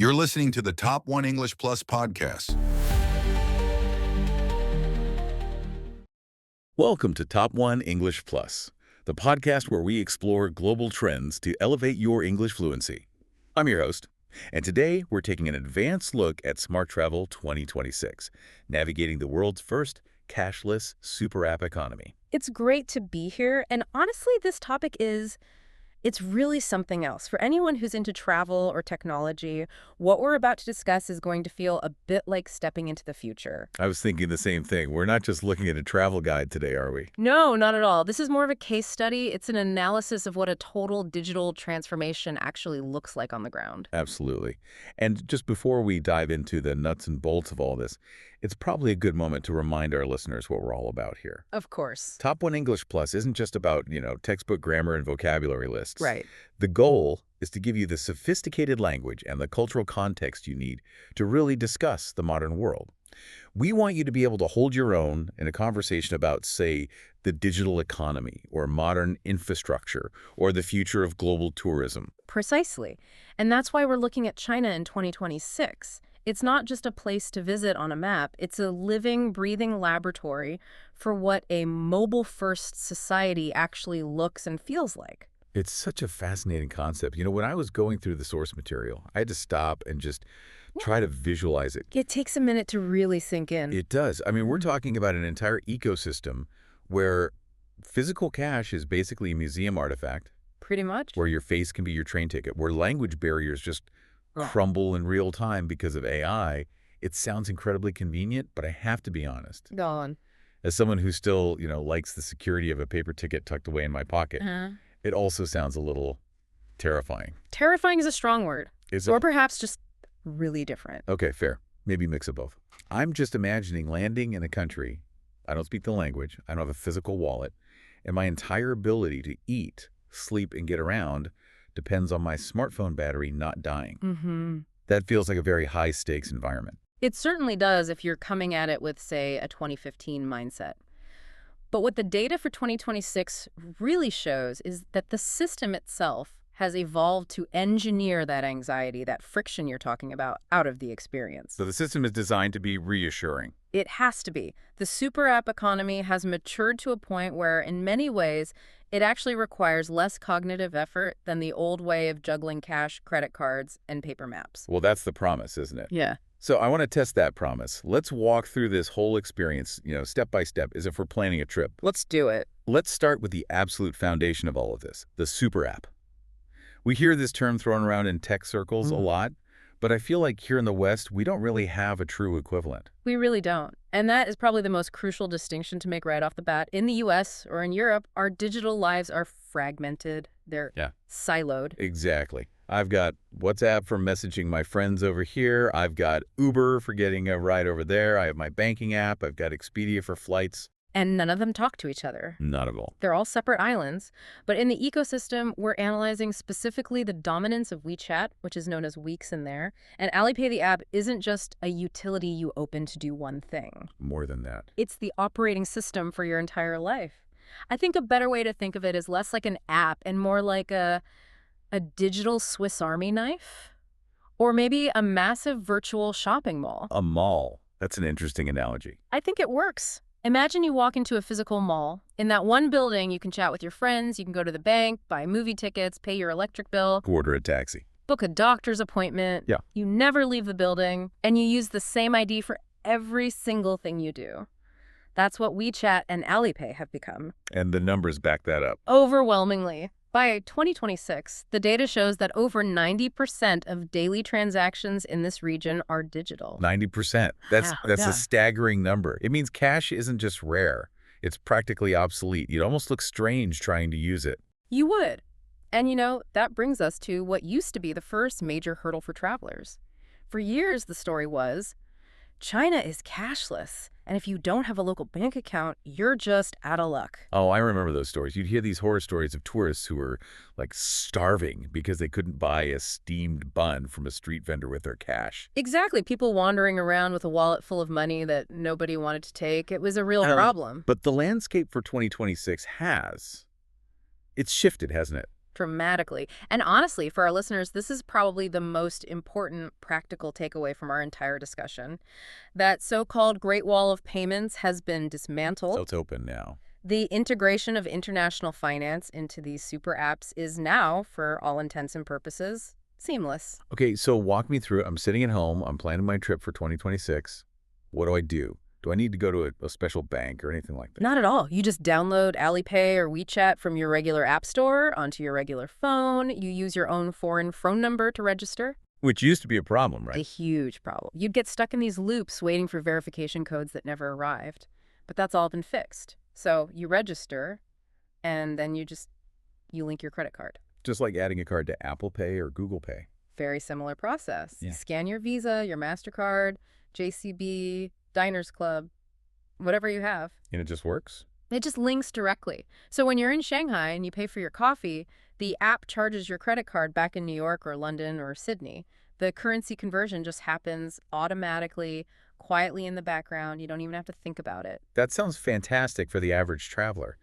You're listening to the Top One English Plus podcast. Welcome to Top One English Plus, the podcast where we explore global trends to elevate your English fluency. I'm your host, and today we're taking an advanced look at Smart Travel 2026, navigating the world's first cashless super app economy. It's great to be here, and honestly, this topic it's really something else. For anyone who's into travel or technology, what we're about to discuss is going to feel a bit like stepping into the future. I was thinking the same thing. We're not just looking at a travel guide today, are we? No, not at all. This is more of a case study. It's an analysis of what a total digital transformation actually looks like on the ground. Absolutely. And just before we dive into the nuts and bolts of all this, it's probably a good moment to remind our listeners what we're all about here. Of course. Top One English Plus isn't just about, textbook grammar and vocabulary lists. Right. The goal is to give you the sophisticated language and the cultural context you need to really discuss the modern world. We want you to be able to hold your own in a conversation about, say, the digital economy or modern infrastructure or the future of global tourism. Precisely. And that's why we're looking at China in 2026. It's not just a place to visit on a map. It's a living, breathing laboratory for what a mobile-first society actually looks and feels like. It's such a fascinating concept. When I was going through the source material, I had to stop and just try to visualize it. It takes a minute to really sink in. It does. I mean, we're talking about an entire ecosystem where physical cash is basically a museum artifact. Pretty much. Where your face can be your train ticket, where language barriers just crumble in real time because of AI. It sounds incredibly convenient, but I have to be honest. Go on. As someone who still, likes the security of a paper ticket tucked away in my pocket, it also sounds a little terrifying. Terrifying is a strong word. Or perhaps just really different. Okay, fair. Maybe mix of both. I'm just imagining landing in a country. I don't speak the language. I don't have a physical wallet. And my entire ability to eat, sleep, and get around depends on my smartphone battery not dying. That feels like a very high-stakes environment. It certainly does if you're coming at it with, say, a 2015 mindset. But what the data for 2026 really shows is that the system itself has evolved to engineer that anxiety, that friction you're talking about, out of the experience. So the system is designed to be reassuring. It has to be. The super app economy has matured to a point where, in many ways, it actually requires less cognitive effort than the old way of juggling cash, credit cards, and paper maps. Well, that's the promise, isn't it? Yeah. So I want to test that promise. Let's walk through this whole experience, step by step, as if we're planning a trip. Let's do it. Let's start with the absolute foundation of all of this, the super app. We hear this term thrown around in tech circles a lot, but I feel like here in the West, we don't really have a true equivalent. We really don't. And that is probably the most crucial distinction to make right off the bat. In the US or in Europe, our digital lives are fragmented. They're siloed. Exactly. I've got WhatsApp for messaging my friends over here. I've got Uber for getting a ride over there. I have my banking app. I've got Expedia for flights. And none of them talk to each other. Not at all. They're all separate islands. But in the ecosystem, we're analyzing specifically the dominance of WeChat, which is known as Weeks in there. And Alipay, the app, isn't just a utility you open to do one thing. More than that. It's the operating system for your entire life. I think a better way to think of it is less like an app and more like a digital Swiss Army knife. Or maybe a massive virtual shopping mall. A mall. That's an interesting analogy. I think it works. Imagine you walk into a physical mall. In that one building, you can chat with your friends, you can go to the bank, buy movie tickets, pay your electric bill, Order a taxi. book a doctor's appointment. Yeah. You never leave the building, and you use the same ID for every single thing you do. That's what WeChat and Alipay have become. And the numbers back that up. Overwhelmingly. By 2026, the data shows that over 90% of daily transactions in this region are digital. 90%. That's a staggering number. It means cash isn't just rare. It's practically obsolete. You'd almost look strange trying to use it. You would. And that brings us to what used to be the first major hurdle for travelers. For years, the story was, China is cashless, and if you don't have a local bank account, you're just out of luck. Oh, I remember those stories. You'd hear these horror stories of tourists who were, starving because they couldn't buy a steamed bun from a street vendor with their cash. Exactly. People wandering around with a wallet full of money that nobody wanted to take. It was a real problem. But the landscape for 2026 it's shifted, hasn't it? dramatically. And honestly, for our listeners, this is probably the most important practical takeaway from our entire discussion. That so-called Great Wall of Payments has been dismantled. So it's open now. The integration of international finance into these super apps is now, for all intents and purposes, seamless. Okay, so walk me through. I'm sitting at home. I'm planning my trip for 2026. What do I do? Do I need to go to a special bank or anything like that? Not at all. You just download Alipay or WeChat from your regular app store onto your regular phone. You use your own foreign phone number to register. Which used to be a problem, right? A huge problem. You'd get stuck in these loops waiting for verification codes that never arrived. But that's all been fixed. So you register, and then you link your credit card. Just like adding a card to Apple Pay or Google Pay. Very similar process. Yeah. Scan your Visa, your MasterCard, JCB, Diners Club, whatever you have. And it just works? It just links directly. So when you're in Shanghai and you pay for your coffee, the app charges your credit card back in New York or London or Sydney. The currency conversion just happens automatically, quietly in the background. You don't even have to think about it. That sounds fantastic for the average traveler.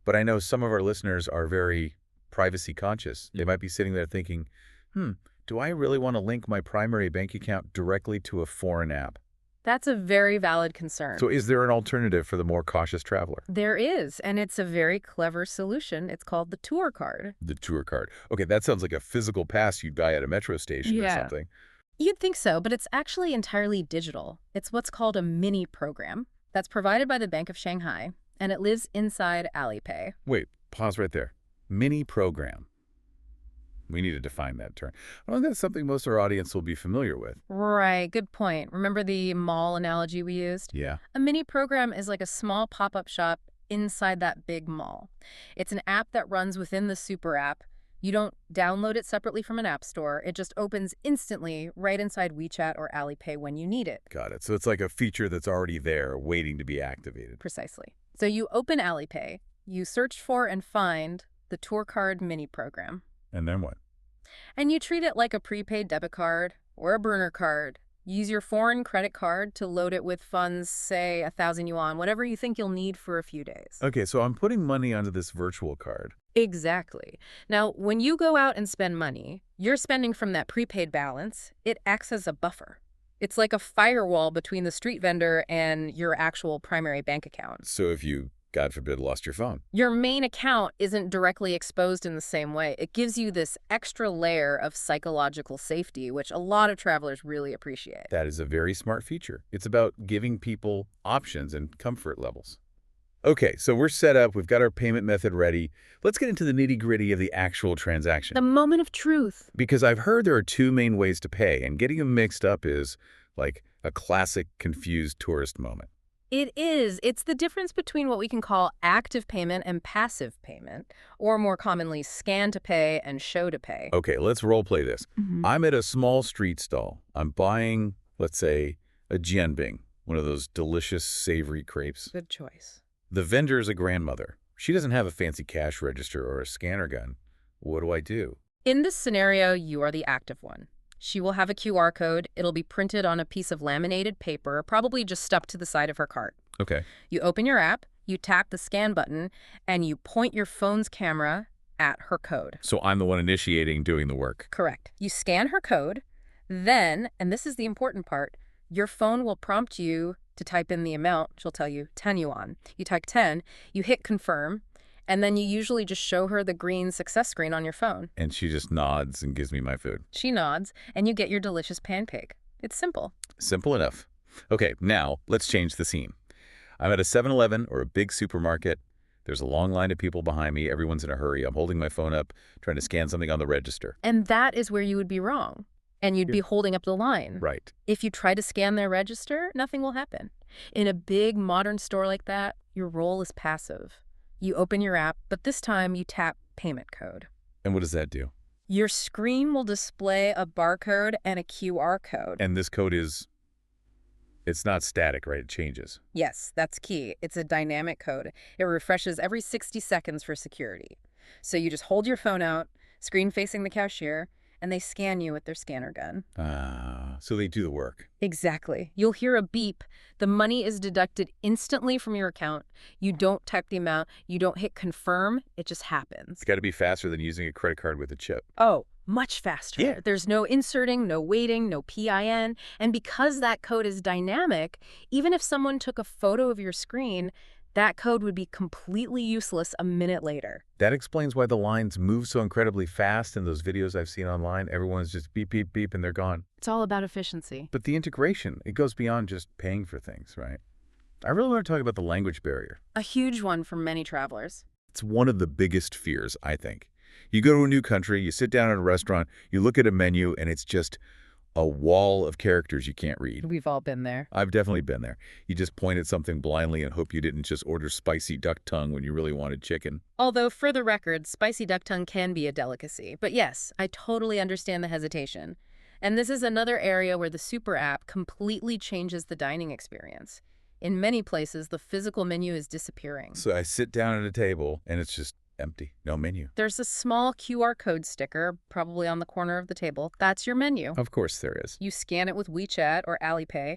But I know some of our listeners are very privacy conscious. They might be sitting there thinking, do I really want to link my primary bank account directly to a foreign app? That's a very valid concern. So is there an alternative for the more cautious traveler? There is, and it's a very clever solution. It's called the tour card. The tour card. Okay, that sounds like a physical pass you'd buy at a metro station or something. You'd think so, but it's actually entirely digital. It's what's called a mini program that's provided by the Bank of Shanghai, and it lives inside Alipay. Wait, pause right there. Mini program. We need to define that term. I don't think that's something most of our audience will be familiar with. Right, good point. Remember the mall analogy we used? Yeah. A mini program is like a small pop-up shop inside that big mall. It's an app that runs within the super app. You don't download it separately from an app store. It just opens instantly right inside WeChat or Alipay when you need it. Got it. So it's like a feature that's already there waiting to be activated. Precisely. So you open Alipay, you search for and find the tour card mini program. And then what? And you treat it like a prepaid debit card or a burner card. Use your foreign credit card to load it with funds, say 1,000 yuan, whatever you think you'll need for a few days. Okay, so I'm putting money onto this virtual card. Exactly. Now, when you go out and spend money, you're spending from that prepaid balance. It acts as a buffer. It's like a firewall between the street vendor and your actual primary bank account. So if you, God forbid, lost your phone. Your main account isn't directly exposed in the same way. It gives you this extra layer of psychological safety, which a lot of travelers really appreciate. That is a very smart feature. It's about giving people options and comfort levels. Okay, so we're set up. We've got our payment method ready. Let's get into the nitty-gritty of the actual transaction. The moment of truth. Because I've heard there are two main ways to pay, and getting them mixed up is like a classic confused tourist moment. It is. It's the difference between what we can call active payment and passive payment, or more commonly, scan to pay and show to pay. Okay, let's role play this. I'm at a small street stall. I'm buying, let's say, a jianbing, one of those delicious savory crepes. Good choice. The vendor is a grandmother. She doesn't have a fancy cash register or a scanner gun. What do I do? In this scenario, you are the active one. She will have a QR code. It'll be printed on a piece of laminated paper, probably just stuck to the side of her cart. Okay. You open your app, you tap the scan button, and you point your phone's camera at her code. So I'm the one initiating doing the work. Correct. You scan her code, then, and this is the important part, your phone will prompt you to type in the amount. She'll tell you 10 yuan. You type 10, you hit confirm, and then you usually just show her the green success screen on your phone. And she just nods and gives me my food. She nods, and you get your delicious pancake. It's simple. Simple enough. Okay, now let's change the scene. I'm at a 7-Eleven or a big supermarket. There's a long line of people behind me. Everyone's in a hurry. I'm holding my phone up, trying to scan something on the register. And that is where you would be wrong. And you'd be holding up the line. Right. If you try to scan their register, nothing will happen. In a big modern store like that, your role is passive. You open your app, but this time you tap payment code. And what does that do? Your screen will display a barcode and a QR code. And this code is, it's not static, right? It changes. Yes, that's key. It's a dynamic code. It refreshes every 60 seconds for security. So you just hold your phone out, screen facing the cashier, and they scan you with their scanner gun. So they do the work. Exactly. You'll hear a beep. The money is deducted instantly from your account. You don't type the amount. You don't hit confirm. It just happens. It's got to be faster than using a credit card with a chip. Oh, much faster. Yeah. There's no inserting, no waiting, no PIN. And because that code is dynamic, even if someone took a photo of your screen, that code would be completely useless a minute later. That explains why the lines move so incredibly fast in those videos I've seen online. Everyone's just beep, beep, beep, and they're gone. It's all about efficiency. But the integration, it goes beyond just paying for things, right? I really want to talk about the language barrier. A huge one for many travelers. It's one of the biggest fears, I think. You go to a new country, you sit down at a restaurant, you look at a menu, and it's just a wall of characters you can't read. We've all been there. I've definitely been there. You just point at something blindly and hope you didn't just order spicy duck tongue when you really wanted chicken. Although, for the record, spicy duck tongue can be a delicacy. But yes, I totally understand the hesitation. And this is another area where the Super app completely changes the dining experience. In many places, the physical menu is disappearing. So I sit down at a table, and it's just empty. No menu. There's a small QR code sticker, probably on the corner of the table. That's your menu. Of course there is. You scan it with WeChat or Alipay.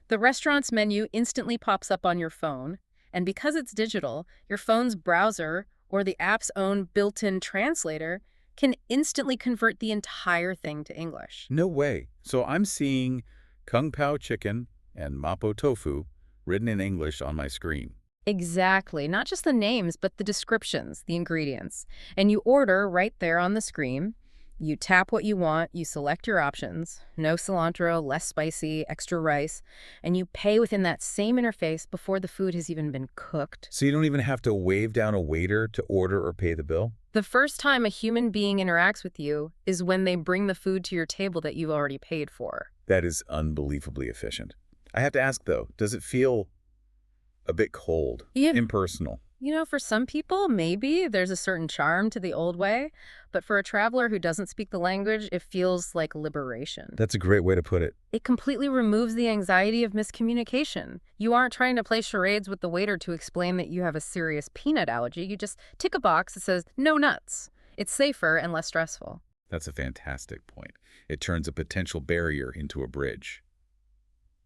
The restaurant's menu instantly pops up on your phone. And because it's digital, your phone's browser or the app's own built-in translator can instantly convert the entire thing to English. No way. So I'm seeing Kung Pao chicken and Mapo tofu written in English on my screen. Exactly. Not just the names, but the descriptions, the ingredients. And you order right there on the screen. You tap what you want, you select your options, no cilantro, less spicy, extra rice, and you pay within that same interface before the food has even been cooked. So you don't even have to wave down a waiter to order or pay the bill? The first time a human being interacts with you is when they bring the food to your table that you've already paid for. That is unbelievably efficient. I have to ask, though, does it feel a bit cold, impersonal? You know, for some people, maybe there's a certain charm to the old way, but for a traveler who doesn't speak the language, it feels like liberation. That's a great way to put it. It completely removes the anxiety of miscommunication. You aren't trying to play charades with the waiter to explain that you have a serious peanut allergy. You just tick a box that says, no nuts. It's safer and less stressful. That's a fantastic point. It turns a potential barrier into a bridge.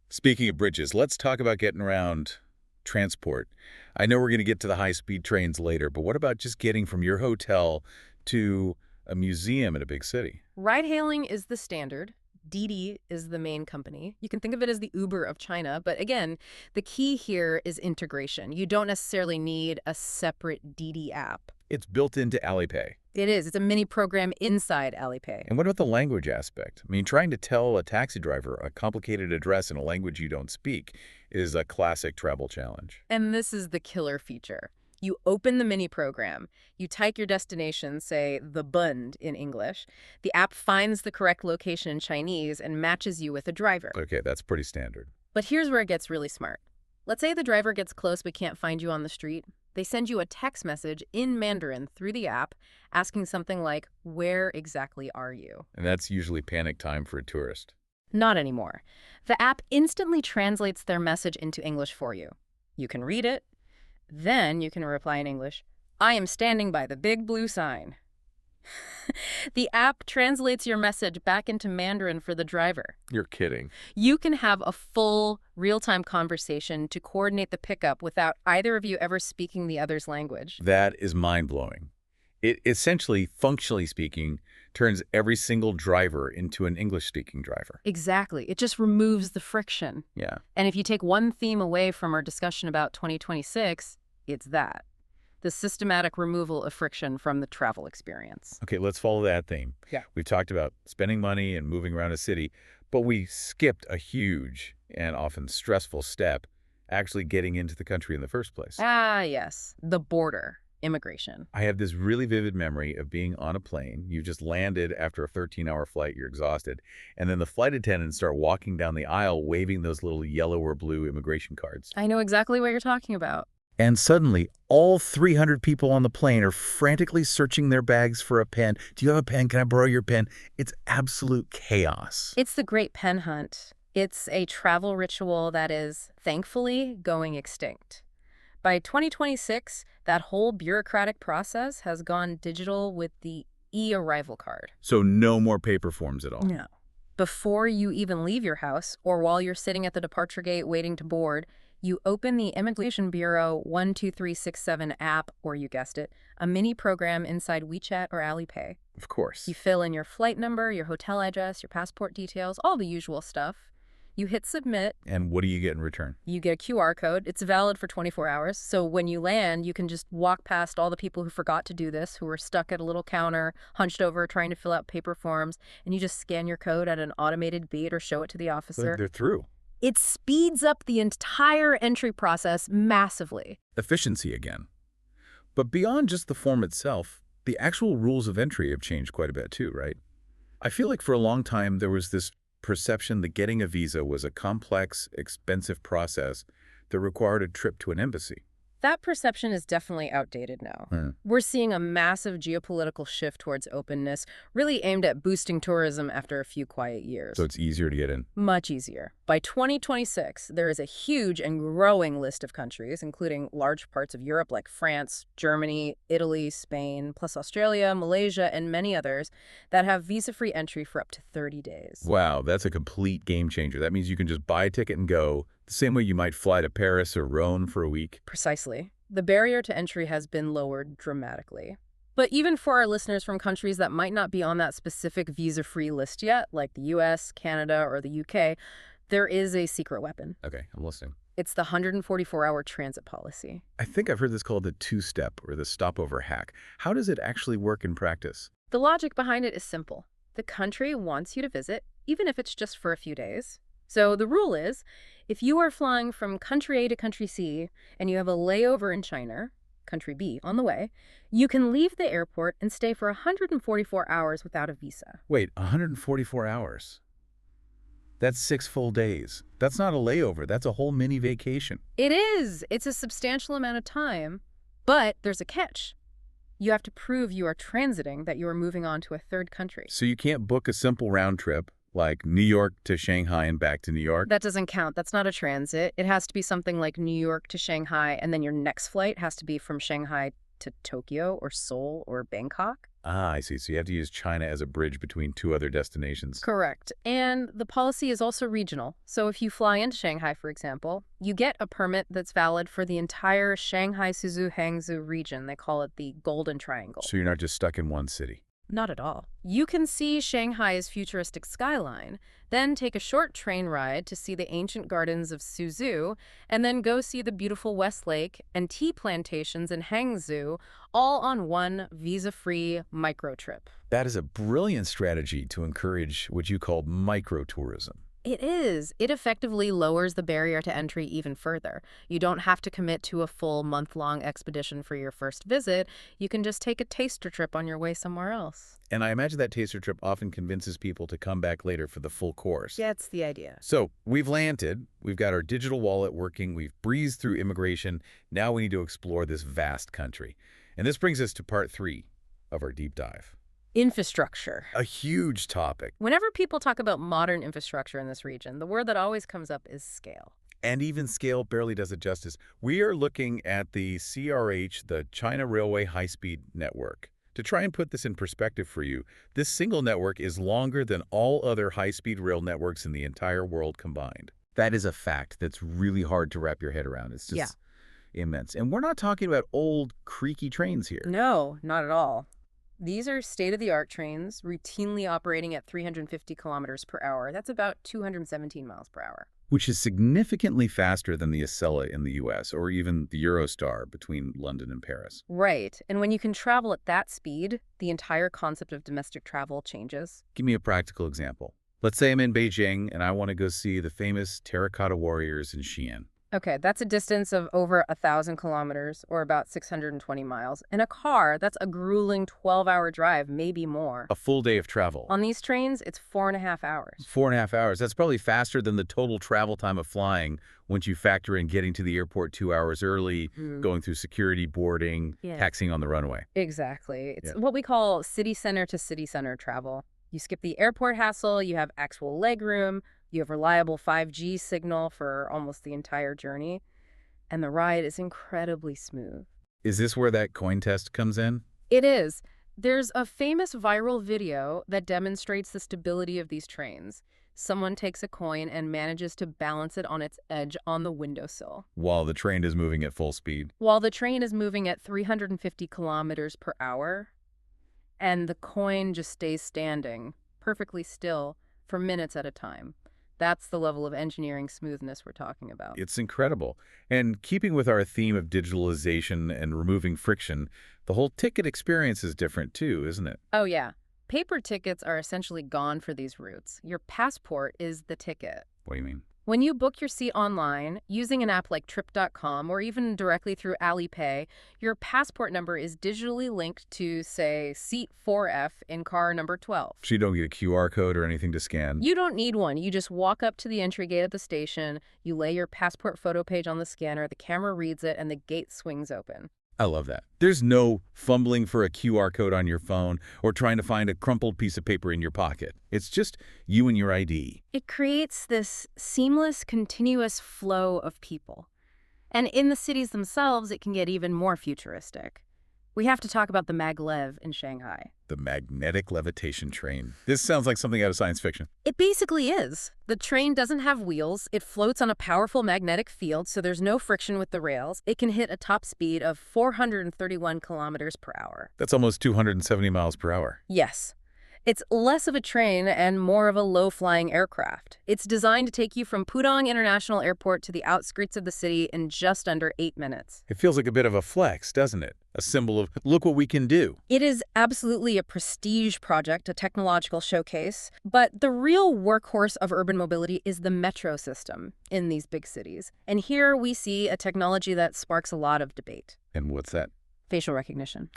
Speaking of bridges, let's talk about getting around transport. I know we're going to get to the high-speed trains later, but what about just getting from your hotel to a museum in a big city? Ride-hailing is the standard. Didi is the main company. You can think of it as the Uber of China, but again, the key here is integration. You don't necessarily need a separate Didi app. It's built into Alipay. It is. It's a mini program inside Alipay. And what about the language aspect? I mean, trying to tell a taxi driver a complicated address in a language you don't speak is a classic travel challenge. And this is the killer feature. You open the mini program, you type your destination, say the Bund in English. The app finds the correct location in Chinese and matches you with a driver. Okay, that's pretty standard. But here's where it gets really smart. Let's say the driver gets close but can't find you on the street. They send you a text message in Mandarin through the app asking something like, where exactly are you? And that's usually panic time for a tourist. Not anymore. The app instantly translates their message into English for you. You can read it. Then you can reply in English, I am standing by the big blue sign. The app translates your message back into Mandarin for the driver. You're kidding. You can have a full, real-time conversation to coordinate the pickup without either of you ever speaking the other's language. That is mind-blowing. It essentially, functionally speaking, turns every single driver into an English-speaking driver. Exactly. It just removes the friction. Yeah. And if you take one theme away from our discussion about 2026, it's that. The systematic removal of friction from the travel experience. Okay, let's follow that theme. Yeah. We've talked about spending money and moving around a city, but we skipped a huge and often stressful step, actually getting into the country in the first place. Ah, yes. The border. Immigration. I have this really vivid memory of being on a plane. You just landed after a 13-hour flight, you're exhausted, and then the flight attendants start walking down the aisle waving those little yellow or blue immigration cards. I know exactly what you're talking about. And suddenly, all 300 people on the plane are frantically searching their bags for a pen. Do you have a pen? Can I borrow your pen? It's absolute chaos. It's the Great Pen Hunt. It's a travel ritual that is, thankfully, going extinct. By 2026, that whole bureaucratic process has gone digital with the e-arrival card. So no more paper forms at all. No. Before you even leave your house, or while you're sitting at the departure gate waiting to board, you open the Immigration Bureau 12367 app, or you guessed it, a mini program inside WeChat or Alipay. Of course. You fill in your flight number, your hotel address, your passport details, all the usual stuff. You hit submit. And what do you get in return? You get a QR code. It's valid for 24 hours. So when you land, you can just walk past all the people who forgot to do this, who were stuck at a little counter, hunched over, trying to fill out paper forms, and you just scan your code at an automated gate or show it to the officer. They're through. It speeds up the entire entry process massively. Efficiency again. But beyond just the form itself, the actual rules of entry have changed quite a bit too, right? I feel like for a long time there was this perception that getting a visa was a complex, expensive process that required a trip to an embassy. That perception is definitely outdated now. We're seeing a massive geopolitical shift towards openness, really aimed at boosting tourism after a few quiet years. So it's easier to get in. Much easier. By 2026, there is a huge and growing list of countries, including large parts of Europe like France, Germany, Italy, Spain, plus Australia, Malaysia, and many others that have visa-free entry for up to 30 days. Wow, that's a complete game changer. That means you can just buy a ticket and go, the same way you might fly to Paris or Rome for a week. Precisely. The barrier to entry has been lowered dramatically. But even for our listeners from countries that might not be on that specific visa-free list yet, like the US, Canada, or the UK, there is a secret weapon. Okay, I'm listening. It's the 144-hour transit policy. I think I've heard this called the two-step or the stopover hack. How does it actually work in practice? The logic behind it is simple. The country wants you to visit, even if it's just for a few days. So the rule is, if you are flying from country A to country C and you have a layover in China, country B, on the way, you can leave the airport and stay for 144 hours without a visa. Wait, 144 hours? That's 6 full days. That's not a layover. That's a whole mini vacation. It is. It's a substantial amount of time, but there's a catch. You have to prove you are transiting, that you are moving on to a third country. So you can't book a simple round trip like New York to Shanghai and back to New York? That doesn't count. That's not a transit. It has to be something like New York to Shanghai, and then your next flight has to be from Shanghai to Tokyo or Seoul or Bangkok. Ah, I see. So you have to use China as a bridge between two other destinations. Correct. And the policy is also regional. So if you fly into Shanghai, for example, you get a permit that's valid for the entire Shanghai-Suzhou-Hangzhou region. They call it the Golden Triangle. So you're not just stuck in one city. Not at all. You can see Shanghai's futuristic skyline, then take a short train ride to see the ancient gardens of Suzhou, and then go see the beautiful West Lake and tea plantations in Hangzhou, all on one visa-free micro-trip. That is a brilliant strategy to encourage what you call micro-tourism. It is. It effectively lowers the barrier to entry even further. You don't have to commit to a full month-long expedition for your first visit. You can just take a taster trip on your way somewhere else. And I imagine that taster trip often convinces people to come back later for the full course. That's the idea. So we've landed, we've got our digital wallet working, we've breezed through immigration. Now we need to explore this vast country. And this brings us to part 3 of our deep dive. Infrastructure. A huge topic. Whenever people talk about modern infrastructure in this region, the word that always comes up is scale. And even scale barely does it justice. We are looking at the CRH, the China Railway High-Speed Network. To try and put this in perspective for you, this single network is longer than all other high-speed rail networks in the entire world combined. That is a fact that's really hard to wrap your head around. It's just immense. And we're not talking about old, creaky trains here. No, not at all. These are state-of-the-art trains, routinely operating at 350 kilometers per hour. That's about 217 miles per hour. Which is significantly faster than the Acela in the U.S. or even the Eurostar between London and Paris. Right. And when you can travel at that speed, the entire concept of domestic travel changes. Give me a practical example. Let's say I'm in Beijing and I want to go see the famous terracotta warriors in Xi'an. Okay, that's a distance of over 1,000 kilometers, or about 620 miles. In a car, that's a grueling 12-hour drive, maybe more. A full day of travel. On these trains, it's 4.5 hours. 4.5 hours. That's probably faster than the total travel time of flying once you factor in getting to the airport 2 hours early, going through security, boarding, taxiing on the runway. Exactly. It's what we call city center to city center travel. You skip the airport hassle, you have actual legroom, you have reliable 5G signal for almost the entire journey, and the ride is incredibly smooth. Is this where that coin test comes in? It is. There's a famous viral video that demonstrates the stability of these trains. Someone takes a coin and manages to balance it on its edge on the windowsill, While the train is moving at full speed. while the train is moving at 350 kilometers per hour, and the coin just stays standing, perfectly still, for minutes at a time. That's the level of engineering smoothness we're talking about. It's incredible. And keeping with our theme of digitalization and removing friction, the whole ticket experience is different too, isn't it? Oh, yeah. Paper tickets are essentially gone for these routes. Your passport is the ticket. What do you mean? When you book your seat online, using an app like Trip.com or even directly through Alipay, your passport number is digitally linked to, say, seat 4F in car number 12. So you don't get a QR code or anything to scan? You don't need one. You just walk up to the entry gate at the station, you lay your passport photo page on the scanner, the camera reads it, and the gate swings open. I love that. There's no fumbling for a QR code on your phone or trying to find a crumpled piece of paper in your pocket. It's just you and your ID. It creates this seamless, continuous flow of people. And in the cities themselves, it can get even more futuristic. We have to talk about the maglev in Shanghai. The magnetic levitation train. This sounds like something out of science fiction. It basically is. The train doesn't have wheels. It floats on a powerful magnetic field, so there's no friction with the rails. It can hit a top speed of 431 kilometers per hour. That's almost 270 miles per hour. Yes. It's less of a train and more of a low-flying aircraft. It's designed to take you from Pudong International Airport to the outskirts of the city in just under 8 minutes. It feels like a bit of a flex, doesn't it? A symbol of, look what we can do. It is absolutely a prestige project, a technological showcase, but the real workhorse of urban mobility is the metro system in these big cities. And here we see a technology that sparks a lot of debate. And what's that? Facial recognition.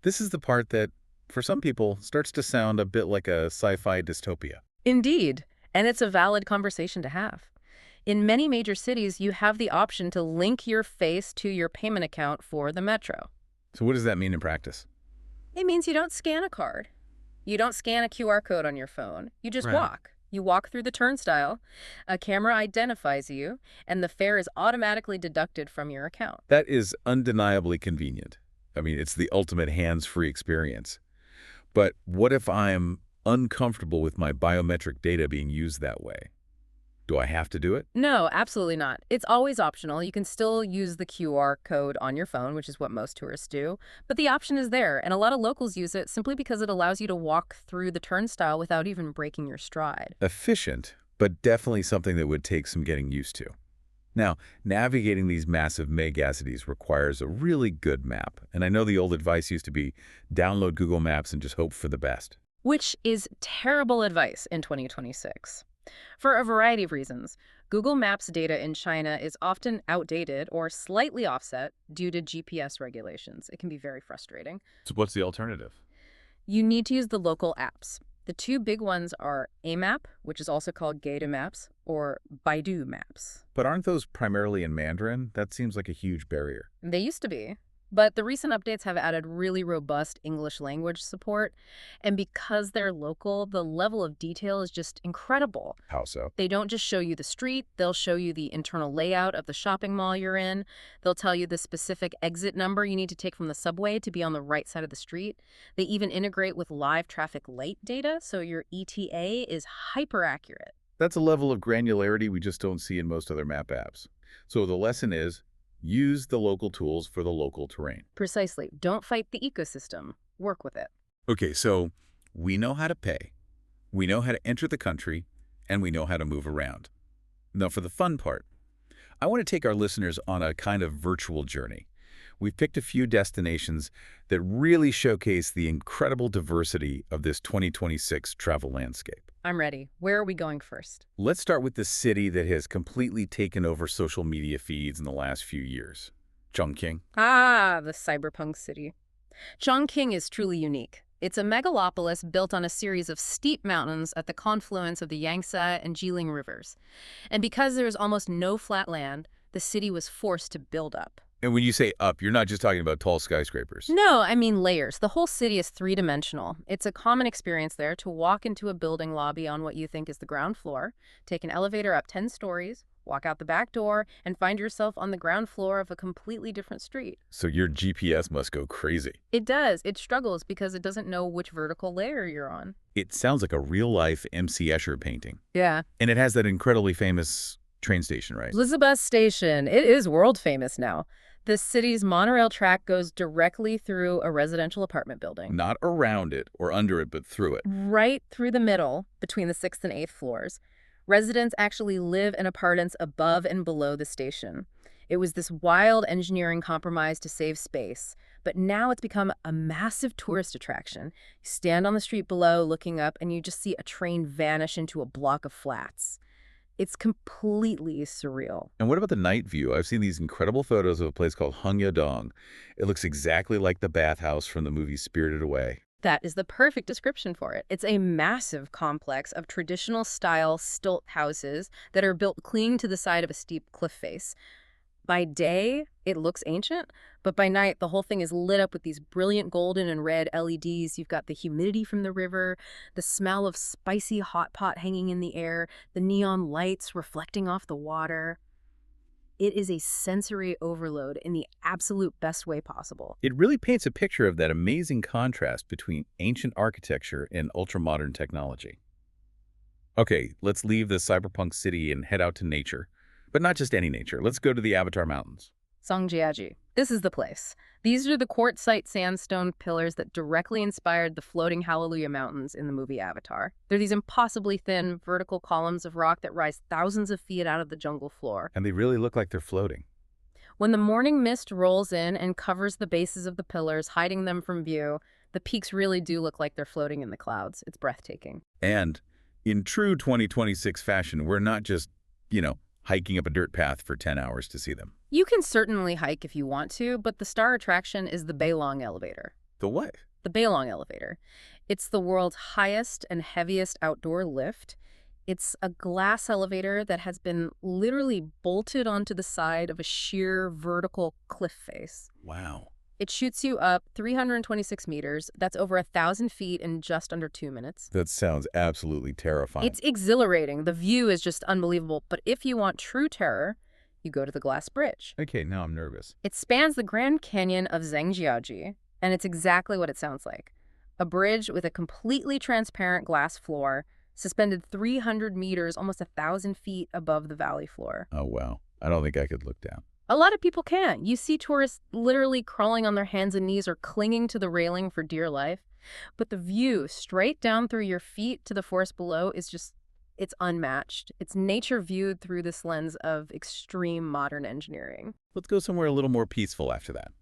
This is the part that, for some people, starts to sound a bit like a sci-fi dystopia. Indeed, and it's a valid conversation to have. In many major cities, you have the option to link your face to your payment account for the metro. So what does that mean in practice? It means you don't scan a card. You don't scan a QR code on your phone. You just Right. walk. You walk through the turnstile, a camera identifies you, and the fare is automatically deducted from your account. That is undeniably convenient. I mean, it's the ultimate hands-free experience. But what if I'm uncomfortable with my biometric data being used that way? Do I have to do it? No, absolutely not. It's always optional. You can still use the QR code on your phone, which is what most tourists do, but the option is there, and a lot of locals use it simply because it allows you to walk through the turnstile without even breaking your stride. Efficient, but definitely something that would take some getting used to. Now, navigating these massive megacities requires a really good map, and I know the old advice used to be download Google Maps and just hope for the best. Which is terrible advice in 2026. For a variety of reasons, Google Maps data in China is often outdated or slightly offset due to GPS regulations. It can be very frustrating. So what's the alternative? You need to use the local apps. The two big ones are Amap, which is also called Gaida Maps, or Baidu Maps. But aren't those primarily in Mandarin? That seems like a huge barrier. They used to be. But the recent updates have added really robust English language support. And because they're local, the level of detail is just incredible. How so? They don't just show you the street, they'll show you the internal layout of the shopping mall you're in. They'll tell you the specific exit number you need to take from the subway to be on the right side of the street. They even integrate with live traffic light data, so your ETA is hyper accurate. That's a level of granularity we just don't see in most other map apps. So the lesson is, use the local tools for the local terrain. Precisely. Don't fight the ecosystem. Work with it. Okay, so we know how to pay, we know how to enter the country, and we know how to move around. Now for the fun part, I want to take our listeners on a kind of virtual journey. We've picked a few destinations that really showcase the incredible diversity of this 2026 travel landscape. I'm ready. Where are we going first? Let's start with the city that has completely taken over social media feeds in the last few years, Chongqing. Ah, the cyberpunk city. Chongqing is truly unique. It's a megalopolis built on a series of steep mountains at the confluence of the Yangtze and Jilin rivers. And because there is almost no flat land, the city was forced to build up. And when you say up, you're not just talking about tall skyscrapers. No, I mean layers. The whole city is three-dimensional. It's a common experience there to walk into a building lobby on what you think is the ground floor, take an elevator up 10 stories, walk out the back door, and find yourself on the ground floor of a completely different street. So your GPS must go crazy. It does. It struggles because it doesn't know which vertical layer you're on. It sounds like a real-life M.C. Escher painting. Yeah. And it has that incredibly famous train station, right? Elizabeth Station. It is world famous now. The city's monorail track goes directly through a residential apartment building. Not around it or under it, but through it. Right through the middle, between the 6th and 8th floors. Residents actually live in apartments above and below the station. It was this wild engineering compromise to save space, but now it's become a massive tourist attraction. You stand on the street below looking up and you just see a train vanish into a block of flats. It's completely surreal. And what about the night view? I've seen these incredible photos of a place called Hungyadong. It looks exactly like the bathhouse from the movie Spirited Away. That is the perfect description for it. It's a massive complex of traditional-style stilt houses that are built clinging to the side of a steep cliff face. By day, it looks ancient, but by night, the whole thing is lit up with these brilliant golden and red LEDs. You've got the humidity from the river, the smell of spicy hot pot hanging in the air, the neon lights reflecting off the water. It is a sensory overload in the absolute best way possible. It really paints a picture of that amazing contrast between ancient architecture and ultra-modern technology. Okay, let's leave the cyberpunk city and head out to nature. But not just any nature. Let's go to the Avatar Mountains. Songjiaji. This is the place. These are the quartzite sandstone pillars that directly inspired the floating Hallelujah Mountains in the movie Avatar. They're these impossibly thin, vertical columns of rock that rise thousands of feet out of the jungle floor. And they really look like they're floating. When the morning mist rolls in and covers the bases of the pillars, hiding them from view, the peaks really do look like they're floating in the clouds. It's breathtaking. And in true 2026 fashion, we're not just, hiking up a dirt path for 10 hours to see them. You can certainly hike if you want to, but the star attraction is the Bailong elevator. The what? The Bailong elevator. It's the world's highest and heaviest outdoor lift. It's a glass elevator that has been literally bolted onto the side of a sheer vertical cliff face. Wow. It shoots you up 326 meters. That's over 1,000 feet in just under 2 minutes. That sounds absolutely terrifying. It's exhilarating. The view is just unbelievable. But if you want true terror, you go to the glass bridge. Okay, now I'm nervous. It spans the Grand Canyon of Zhangjiajie, and it's exactly what it sounds like. A bridge with a completely transparent glass floor, suspended 300 meters, almost 1,000 feet above the valley floor. Oh, wow. I don't think I could look down. A lot of people can. You see tourists literally crawling on their hands and knees or clinging to the railing for dear life. But the view straight down through your feet to the forest below is just, it's unmatched. It's nature viewed through this lens of extreme modern engineering. Let's go somewhere a little more peaceful after that.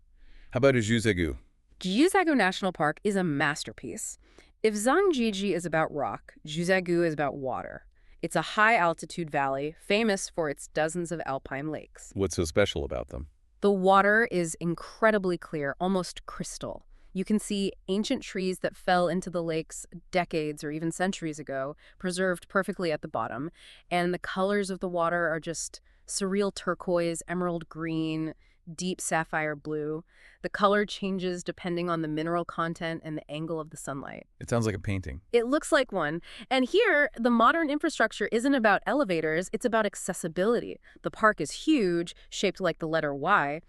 How about Jiuzhaigou? Jiuzhaigou National Park is a masterpiece. If Zhangjiajie is about rock, Jiuzhaigou is about water. It's a high-altitude valley, famous for its dozens of alpine lakes. What's so special about them? The water is incredibly clear, almost crystal. You can see ancient trees that fell into the lakes decades or even centuries ago, preserved perfectly at the bottom. And the colors of the water are just surreal turquoise, emerald green, deep sapphire blue. The color changes depending on the mineral content and the angle of the sunlight. It sounds like a painting. It looks like one. And here, the modern infrastructure isn't about elevators, it's about accessibility. The park is huge, shaped like the letter Y,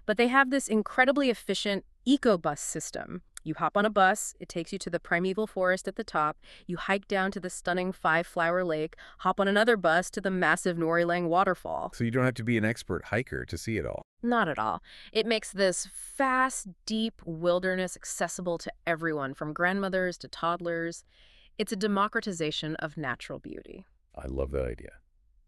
but they have this incredibly efficient eco-bus system. You hop on a bus, it takes you to the primeval forest at the top, you hike down to the stunning five-flower lake, hop on another bus to the massive Norilang waterfall. So you don't have to be an expert hiker to see it all. Not at all. It makes this vast, deep wilderness accessible to everyone, from grandmothers to toddlers. It's a democratization of natural beauty. I love that idea.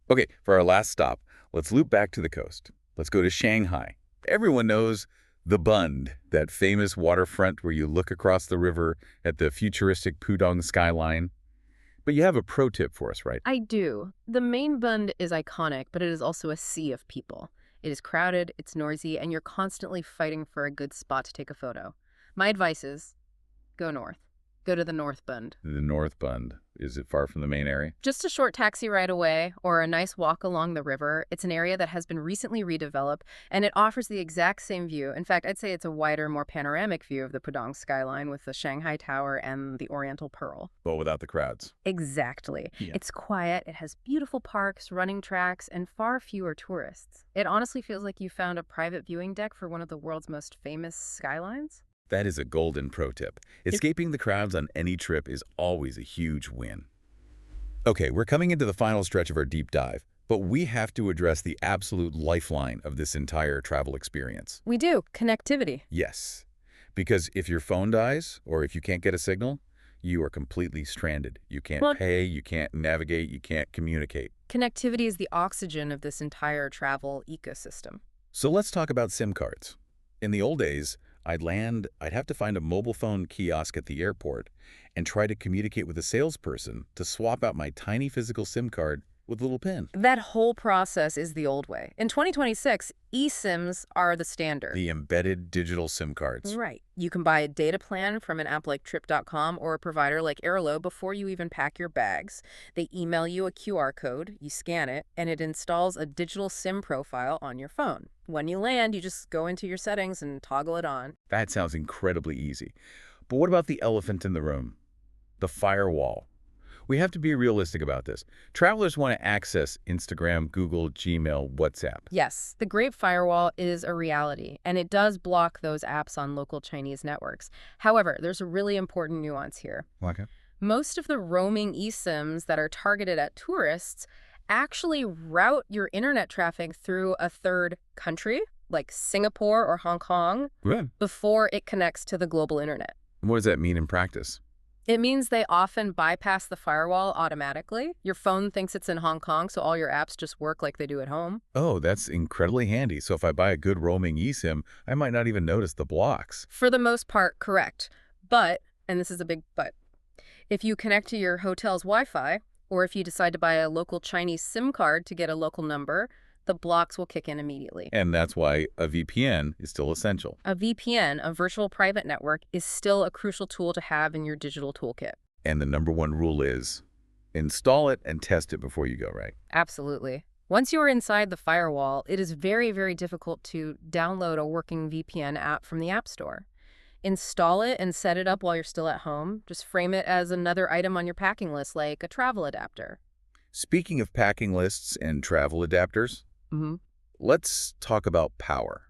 Okay, for our last stop, let's loop back to the coast. Let's go to Shanghai. Everyone knows the Bund, that famous waterfront where you look across the river at the futuristic Pudong skyline. But you have a pro tip for us, right? I do. The main Bund is iconic, but it is also a sea of people. It is crowded, it's noisy, and you're constantly fighting for a good spot to take a photo. My advice is, go north. Go to the North Bund. The North Bund. Is it far from the main area? Just a short taxi ride away or a nice walk along the river. It's an area that has been recently redeveloped, and it offers the exact same view. In fact, I'd say it's a wider, more panoramic view of the Pudong skyline with the Shanghai Tower and the Oriental Pearl. But without the crowds. Exactly. Yeah. It's quiet, it has beautiful parks, running tracks, and far fewer tourists. It honestly feels like you found a private viewing deck for one of the world's most famous skylines. That is a golden pro tip. Escaping the crowds on any trip is always a huge win. Okay, we're coming into the final stretch of our deep dive, but we have to address the absolute lifeline of this entire travel experience. We do. Connectivity. Yes, because if your phone dies or if you can't get a signal, you are completely stranded. You can't pay, you can't navigate, you can't communicate. Connectivity is the oxygen of this entire travel ecosystem. So let's talk about SIM cards. In the old days, I'd have to find a mobile phone kiosk at the airport and try to communicate with a salesperson to swap out my tiny physical SIM card with a little pin. That whole process is the old way. In 2026, eSIMs are the standard. The embedded digital SIM cards. Right. You can buy a data plan from an app like Trip.com or a provider like Airlo before you even pack your bags. They email you a QR code, you scan it, and it installs a digital SIM profile on your phone. When you land, you just go into your settings and toggle it on. That sounds incredibly easy. But what about the elephant in the room? The firewall. We have to be realistic about this. Travelers want to access Instagram, Google, Gmail, WhatsApp. Yes, the Great Firewall is a reality, and it does block those apps on local Chinese networks. However, there's a really important nuance here. Okay. Most of the roaming eSIMs that are targeted at tourists actually route your internet traffic through a third country, like Singapore or Hong Kong, before it connects to the global internet. What does that mean in practice? It means they often bypass the firewall automatically. Your phone thinks it's in Hong Kong, so all your apps just work like they do at home. Oh, that's incredibly handy. So if I buy a good roaming eSIM, I might not even notice the blocks. For the most part, correct. But, and this is a big but, if you connect to your hotel's Wi-Fi, or if you decide to buy a local Chinese SIM card to get a local number, the blocks will kick in immediately. And that's why a VPN is still essential. A VPN, a virtual private network, is still a crucial tool to have in your digital toolkit. And the number one rule is install it and test it before you go, right? Absolutely. Once you are inside the firewall, it is very, very difficult to download a working VPN app from the App Store. Install it and set it up while you're still at home. Just frame it as another item on your packing list, like a travel adapter. Speaking of packing lists and travel adapters, let's talk about power.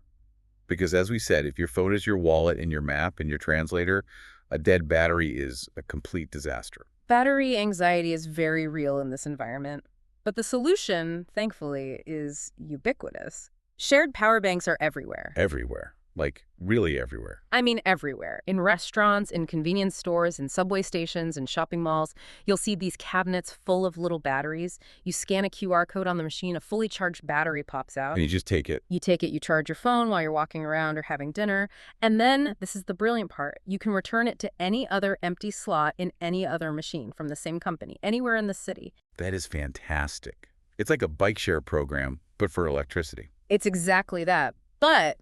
Because as we said, if your phone is your wallet and your map and your translator, a dead battery is a complete disaster. Battery anxiety is very real in this environment. But the solution, thankfully, is ubiquitous. Shared power banks are everywhere. Everywhere. Like, really everywhere. I mean everywhere. In restaurants, in convenience stores, in subway stations, in shopping malls, you'll see these cabinets full of little batteries. You scan a QR code on the machine, a fully charged battery pops out. And you just take it. You take it, you charge your phone while you're walking around or having dinner. And then, this is the brilliant part, you can return it to any other empty slot in any other machine from the same company, anywhere in the city. That is fantastic. It's like a bike share program, but for electricity. It's exactly that. But,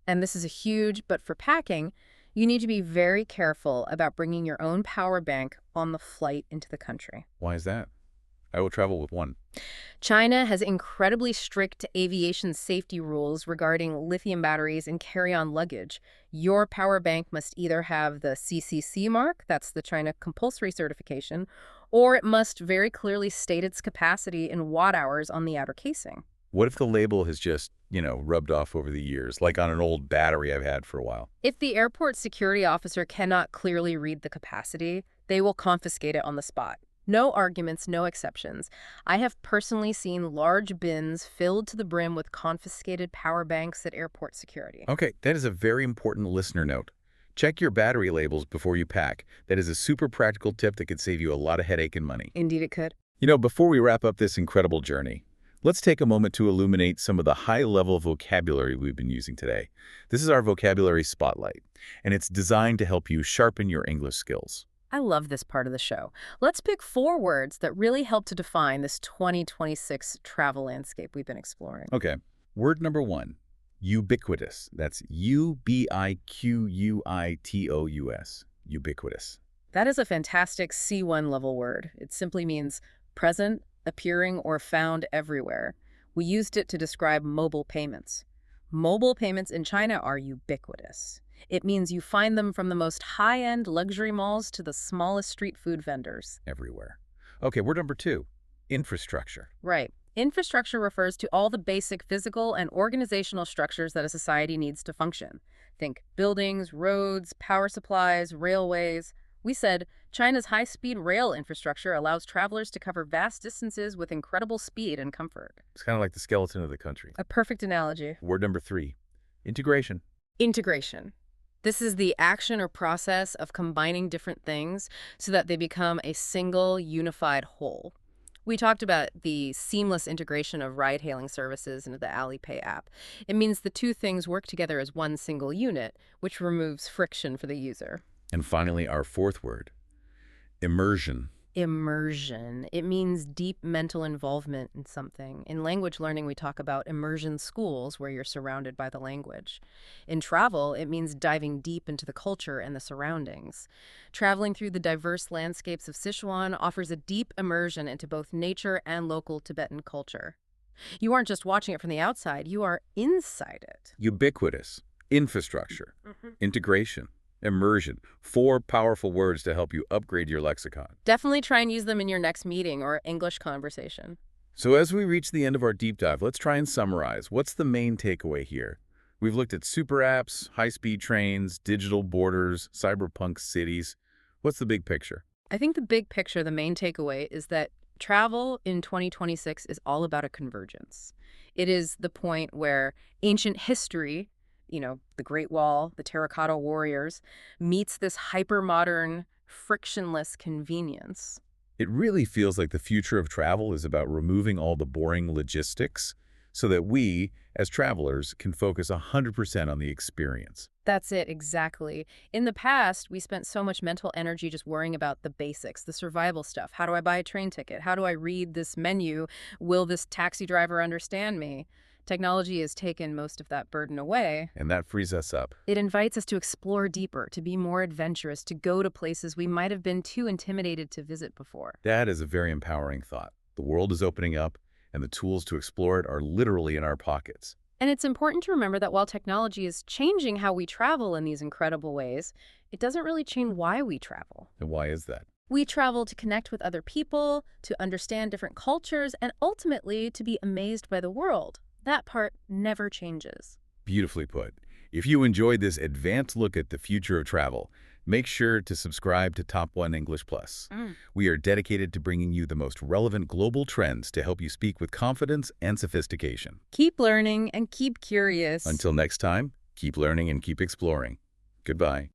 and this is a huge but for packing, you need to be very careful about bringing your own power bank on the flight into the country. Why is that? I will travel with one. China has incredibly strict aviation safety rules regarding lithium batteries and carry-on luggage. Your power bank must either have the CCC mark, that's the China compulsory certification, or it must very clearly state its capacity in watt hours on the outer casing. What if the label has just, rubbed off over the years, like on an old battery I've had for a while? If the airport security officer cannot clearly read the capacity, they will confiscate it on the spot. No arguments, no exceptions. I have personally seen large bins filled to the brim with confiscated power banks at airport security. Okay, that is a very important listener note. Check your battery labels before you pack. That is a super practical tip that could save you a lot of headache and money. Indeed it could. Before we wrap up this incredible journey, let's take a moment to illuminate some of the high-level vocabulary we've been using today. This is our vocabulary spotlight, and it's designed to help you sharpen your English skills. I love this part of the show. Let's pick 4 words that really help to define this 2026 travel landscape we've been exploring. Okay. Word number 1, ubiquitous. That's ubiquitous. Ubiquitous. That is a fantastic C1 level word. It simply means present, appearing, or found everywhere. We used it to describe mobile payments. Mobile payments in China are ubiquitous. It means you find them from the most high-end luxury malls to the smallest street food vendors. Everywhere. Okay, word number 2, infrastructure. Right. Infrastructure refers to all the basic physical and organizational structures that a society needs to function. Think buildings, roads, power supplies, railways. We said China's high-speed rail infrastructure allows travelers to cover vast distances with incredible speed and comfort. It's kind of like the skeleton of the country. A perfect analogy. Word number 3, integration. Integration. This is the action or process of combining different things so that they become a single, unified whole. We talked about the seamless integration of ride-hailing services into the Alipay app. It means the two things work together as one single unit, which removes friction for the user. And finally, our 4th word, immersion. Immersion. It means deep mental involvement in something. In language learning, we talk about immersion schools where you're surrounded by the language. In travel, it means diving deep into the culture and the surroundings. Traveling through the diverse landscapes of Sichuan offers a deep immersion into both nature and local Tibetan culture. You aren't just watching it from the outside, you are inside it. Ubiquitous, infrastructure, integration, immersion. 4 powerful words to help you upgrade your lexicon. Definitely try and use them in your next meeting or English conversation. So as we reach the end of our deep dive, let's try and summarize. What's the main takeaway here? We've looked at super apps, high-speed trains, digital borders, cyberpunk cities. What's the big picture? I think the big picture, the main takeaway, is that travel in 2026 is all about a convergence. It is the point where ancient history, the Great Wall, the terracotta warriors, meets this hyper-modern, frictionless convenience. It really feels like the future of travel is about removing all the boring logistics so that we, as travelers, can focus 100% on the experience. That's it, exactly. In the past, we spent so much mental energy just worrying about the basics, the survival stuff. How do I buy a train ticket? How do I read this menu? Will this taxi driver understand me? Technology has taken most of that burden away. And that frees us up. It invites us to explore deeper, to be more adventurous, to go to places we might have been too intimidated to visit before. That is a very empowering thought. The world is opening up, and the tools to explore it are literally in our pockets. And it's important to remember that while technology is changing how we travel in these incredible ways, it doesn't really change why we travel. And why is that? We travel to connect with other people, to understand different cultures, and ultimately to be amazed by the world. That part never changes. Beautifully put. If you enjoyed this advanced look at the future of travel, make sure to subscribe to Top 1 English Plus. We are dedicated to bringing you the most relevant global trends to help you speak with confidence and sophistication. Keep learning and keep curious. Until next time, keep learning and keep exploring. Goodbye.